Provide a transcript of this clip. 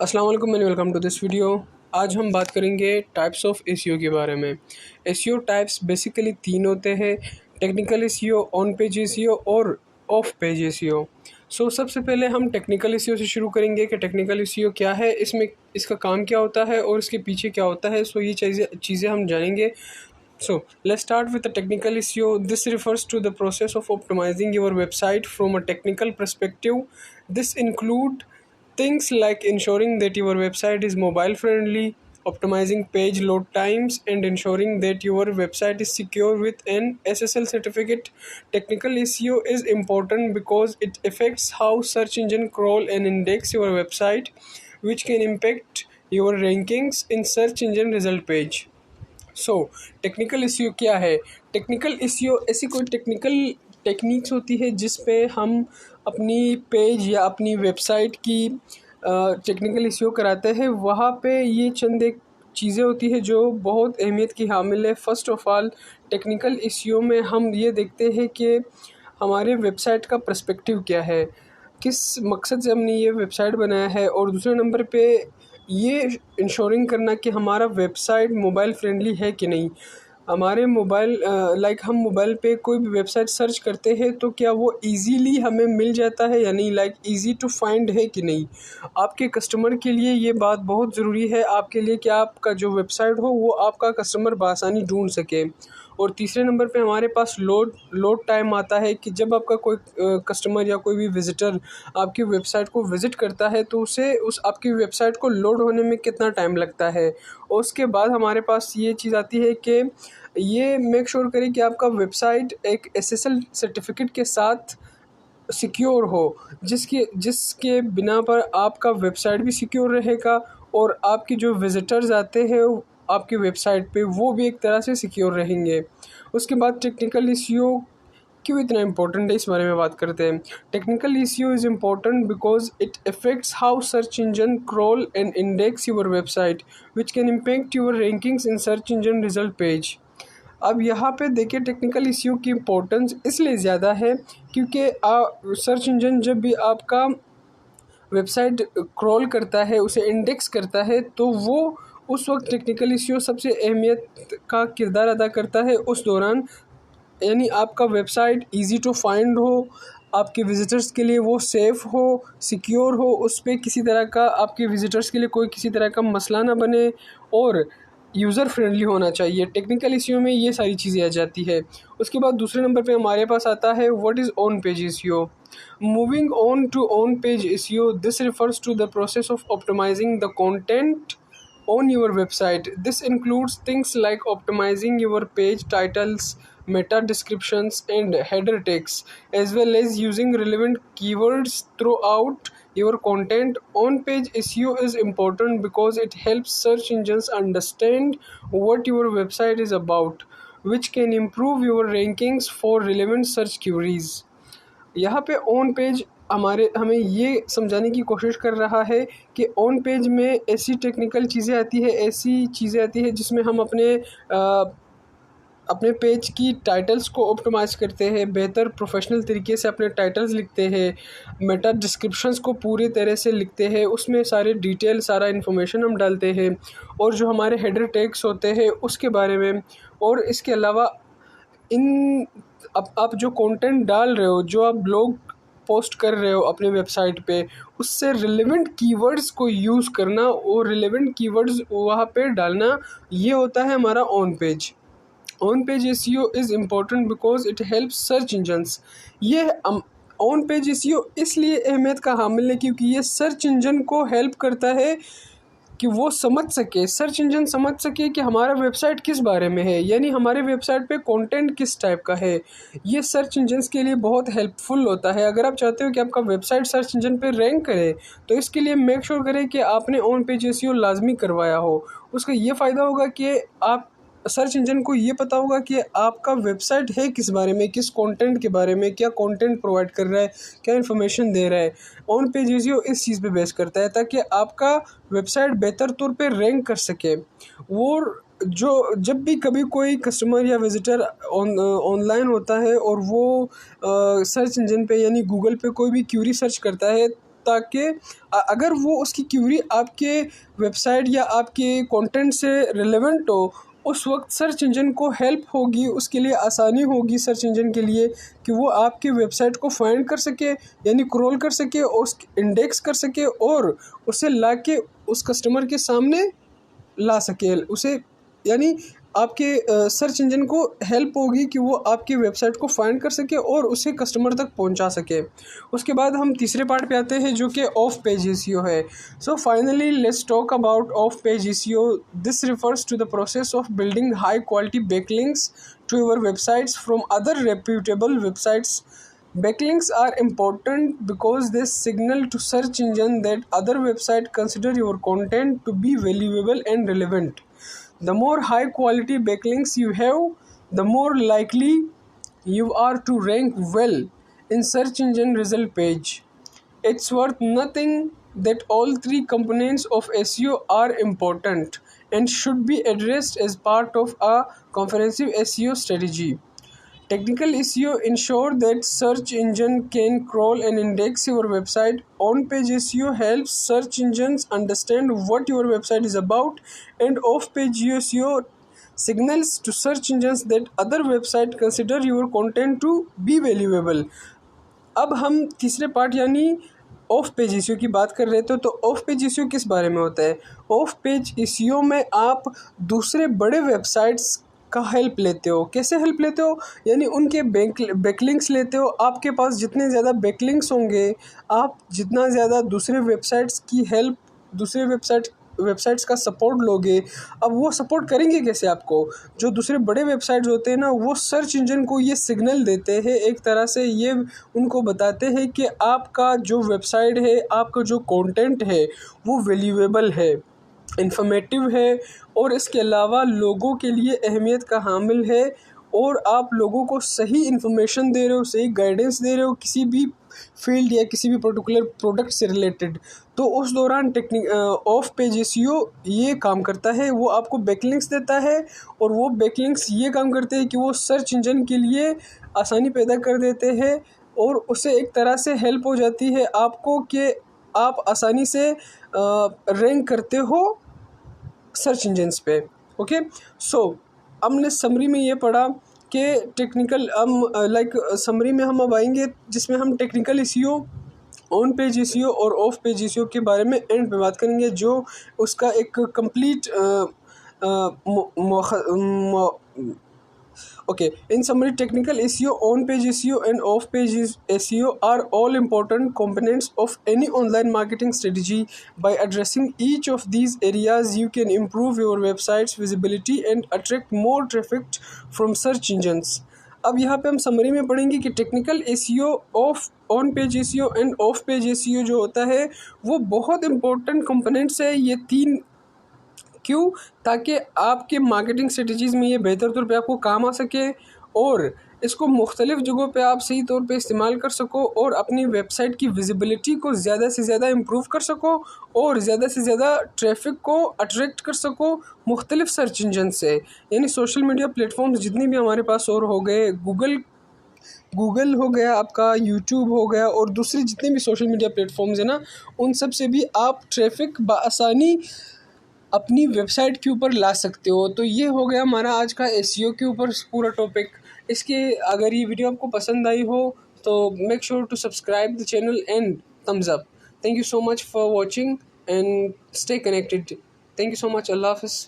अस्सलाम वालेकुम and welcome to this video. आज हम बात करेंगे टाइप्स ऑफ एसईओ के बारे में। एसईओ टाइप्स बेसिकली तीन होते हैं: technical SEO, on page SEO और ऑफ पेज एसईओ। सबसे पहले हम टेक्निकल एसईओ से शुरू करेंगे कि टेक्निकल एसईओ क्या है, इसका काम क्या होता है और इसके पीछे क्या होता है। ये चीज़ें हम जानेंगे। Let's start with the technical SEO. This refers to the process of optimizing your website from a technical perspective. This include things like ensuring that your website is mobile friendly, optimizing page load times, and ensuring that your website is secure with an SSL certificate. Technical SEO is important because it affects how search engine crawl and index your website, which can impact your rankings in search engine result page. Technical SEO क्या है? Technical SEO ऐसी कोई techniques होती है जिस पे हम अपनी पेज या अपनी वेबसाइट की टेक्निकल एसईओ कराते हैं। वहाँ पे ये चंद एक चीज़ें होती है जो बहुत अहमियत की हामिल है। First of all, technical SEO में हम ये देखते हैं कि हमारे वेबसाइट का पर्सपेक्टिव क्या है, किस मकसद से हमने ये वेबसाइट बनाया है। और दूसरे नंबर पे ये इंश्योरिंग करना कि हमारा वेबसाइट मोबाइल फ्रेंडली है कि नहीं। हमारे हम मोबाइल पे कोई भी वेबसाइट सर्च करते हैं तो क्या वो इजीली हमें मिल जाता है या नहीं, इजी टू फाइंड है कि नहीं। आपके कस्टमर के लिए ये बात बहुत ज़रूरी है, आपके लिए, कि आपका जो वेबसाइट हो वो आपका कस्टमर बआसानी ढूंढ सके। और तीसरे नंबर पे हमारे पास लोड टाइम आता है कि जब आपका कोई कस्टमर या कोई भी विज़िटर आपकी वेबसाइट को विज़िट करता है तो उसे आपकी वेबसाइट को लोड होने में कितना टाइम लगता है। और उसके बाद हमारे पास ये चीज़ आती है कि ये मेक श्योर करें कि आपका वेबसाइट एक SSL सर्टिफिकेट के साथ सिक्योर हो, जिसके बिना पर आपका वेबसाइट भी सिक्योर रहेगा और आपके जो विज़िटर्स आते हैं आपकी वेबसाइट पे वो भी एक तरह से सिक्योर रहेंगे। उसके बाद टेक्निकल एसईओ क्यों इतना इम्पोर्टेंट है, इस बारे में बात करते हैं। Technical SEO is important because it affects how search engine crawl and index your website, which can impact your rankings in search engine result page. अब यहाँ पे देखिए, टेक्निकल एसईओ की इम्पोर्टेंस इसलिए ज़्यादा है क्योंकि सर्च इंजन जब भी आपका वेबसाइट क्रॉल करता है, उसे इंडेक्स करता है, तो वो उस वक्त टेक्निकल एसईओ सबसे अहमियत का किरदार अदा करता है उस दौरान। यानी आपका वेबसाइट इजी टू फाइंड हो, आपके विज़िटर्स के लिए वो सेफ़ हो, सिक्योर हो, उस पर किसी तरह का आपके विज़िटर्स के लिए कोई किसी तरह का मसला ना बने और यूज़र फ्रेंडली होना चाहिए। टेक्निकल एसईओ में ये सारी चीज़ें आ जाती है। उसके बाद दूसरे नंबर पे हमारे पास आता है what is on page SEO. Moving on to on page SEO, this refers to the process of optimising the content on your website. This includes things like optimizing your page titles, meta descriptions, and header text, as well as using relevant keywords throughout your content. On-page SEO is important because it helps search engines understand what your website is about, which can improve your rankings for relevant search queries. यहाँ पे on page हमें ये समझाने की कोशिश कर रहा है कि ऑन पेज में ऐसी टेक्निकल चीज़ें आती है, ऐसी चीज़ें आती है जिसमें हम अपने पेज की टाइटल्स को ऑप्टिमाइज़ करते हैं, बेहतर प्रोफेशनल तरीके से अपने टाइटल्स लिखते हैं, मेटा डिस्क्रिप्शंस को पूरी तरह से लिखते हैं, उसमें सारे डिटेल, सारा इन्फॉर्मेशन हम डालते हैं, और जो हमारे हेडर टैग्स होते हैं उसके बारे में। और इसके अलावा आप जो कंटेंट डाल रहे हो, जो आप ब्लॉग पोस्ट कर रहे हो अपने वेबसाइट पे, उससे रिलेवेंट कीवर्ड्स को यूज़ करना और रिलेवेंट कीवर्ड्स वहाँ पे डालना, ये होता है हमारा on page. On page SEO is important because it helps search engines. ये ऑन पेज एसईओ इसलिए अहमियत का हामिल है क्योंकि ये सर्च इंजन को हेल्प करता है कि वो समझ सके, सर्च इंजन समझ सके कि हमारा वेबसाइट किस बारे में है, यानी हमारे वेबसाइट पे कंटेंट किस टाइप का है। ये सर्च इंजन्स के लिए बहुत हेल्पफुल होता है। अगर आप चाहते हो कि आपका वेबसाइट सर्च इंजन पे रैंक करे तो इसके लिए मेक श्योर करें कि आपने ऑन पेज एसईओ लाजमी करवाया हो। उसका ये फ़ायदा होगा कि आप सर्च इंजन को ये पता होगा कि आपका वेबसाइट है किस बारे में, किस कंटेंट के बारे में, क्या कंटेंट प्रोवाइड कर रहा है, क्या इन्फॉर्मेशन दे रहा है। ऑन पेज एसईओ इस चीज़ पे बेस करता है ताकि आपका वेबसाइट बेहतर तौर पे रैंक कर सके। वो जब भी कभी कोई कस्टमर या विज़िटर ऑनलाइन होता है और वो सर्च इंजन पे यानी गूगल पे कोई भी क्यूरी सर्च करता है ताकि अगर वो उसकी क्यूरी आपके वेबसाइट या आपके कंटेंट से रिलेवेंट हो, उस वक्त सर्च इंजन को हेल्प होगी, उसके लिए आसानी होगी सर्च इंजन के लिए कि वो आपके वेबसाइट को फाइंड कर सके, यानी क्रॉल कर सके, उस इंडेक्स कर सके और उसे ला के उस कस्टमर के सामने ला सके उसे, यानी आपके सर्च इंजन को हेल्प होगी कि वो आपकी वेबसाइट को फाइंड कर सके और उसे कस्टमर तक पहुंचा सके। उसके बाद हम तीसरे पार्ट पे आते हैं जो कि ऑफ पेज एसईओ है। So finally let's talk about off page SEO. This refers to the process of building high quality backlinks to your websites from other reputable websites. Backlinks are important because they signal to search engine that other websites consider your content to be valuable and relevant. The more high quality backlinks you have, the more likely you are to rank well in search engine result page. It's worth nothing that all three components of SEO are important and should be addressed as part of a comprehensive SEO strategy. Technical SEO ensure that search engine can crawl and index your website. On-page SEO helps search engines understand what your website is about, and off-page SEO signals to search engines that other websites consider your content to be valuable. अब हम तीसरे part यानी of page SEO की बात कर रहे थे। तो ऑफ पेज एसईओ किस बारे में होता है? ऑफ पेज एसईओ में आप दूसरे बड़े वेबसाइट्स का हेल्प लेते हो। कैसे हेल्प लेते हो? यानी उनके बैकलिंक्स लेते हो। आपके पास जितने ज़्यादा बैकलिंक्स होंगे, आप जितना ज़्यादा दूसरे वेबसाइट्स की हेल्प, दूसरे वेबसाइट्स का सपोर्ट लोगे। अब वो सपोर्ट करेंगे कैसे आपको? जो दूसरे बड़े वेबसाइट्स होते हैं ना, वो सर्च इंजन को ये सिग्नल देते हैं, एक तरह से ये उनको बताते हैं कि आपका जो वेबसाइट है, आपका जो कंटेंट है वो वैल्यूएबल है, इंफॉर्मेटिव है और इसके अलावा लोगों के लिए अहमियत का हामिल है और आप लोगों को सही इन्फॉर्मेशन दे रहे हो, सही गाइडेंस दे रहे हो किसी भी फील्ड या किसी भी पर्टिकुलर प्रोडक्ट से रिलेटेड। तो उस दौरान ऑफ पेज एसईओ ये काम करता है, वो आपको बैकलिंक्स देता है और वो बैकलिंक्स ये काम करते हैं कि वो सर्च इंजन के लिए आसानी पैदा कर देते हैं और उससे एक तरह से हेल्प हो जाती है आपको कि आप आसानी से रैंक करते हो सर्च इंजन्स पे। ओके, सो हमने समरी में ये पढ़ा कि टेक्निकल समरी में हम अब आएंगे जिसमें हम technical SEO, on page SEO और ऑफ पेज एसईओ के बारे में एंड पे बात करेंगे, जो उसका एक complete Okay, in summary, technical SEO, on-page SEO and off-page SEO are all important components of any online marketing strategy. By addressing each of these areas, you can improve your website's visibility and attract more traffic from search engines. अब यहाँ पे हम summary में पढ़ेंगे कि technical SEO, on page SEO end of page SEO जो होता है वो बहुत इंपॉर्टेंट कंपोनेंट्स है, ये तीन। क्यों? ताकि आपके मार्केटिंग स्ट्रेटजीज़ में ये बेहतर तौर पे आपको काम आ सके और इसको मुख्तलिफ़ जगहों पे आप सही तौर पे इस्तेमाल कर सको और अपनी वेबसाइट की विजिबिलिटी को ज़्यादा से ज़्यादा इम्प्रूव कर सको और ज़्यादा से ज़्यादा ट्रैफिक को अट्रैक्ट कर सको मुख्तलिफ़ सर्च इंजन से। यानी सोशल मीडिया प्लेटफॉर्म्स जितनी भी हमारे पास और हो गए, गूगल हो गया, आपका यूट्यूब हो गया और दूसरे जितने भी सोशल मीडिया प्लेटफॉर्म्स हैं ना, उन सब से भी आप ट्रैफिक बआसानी अपनी वेबसाइट के ऊपर ला सकते हो। तो ये हो गया हमारा आज का एसईओ के ऊपर पूरा टॉपिक। इसके अगर ये वीडियो आपको पसंद आई हो तो make sure to subscribe the channel and thumbs up. Thank you so much for watching and stay connected. Thank you so much. अल्लाह हाफ़िज़।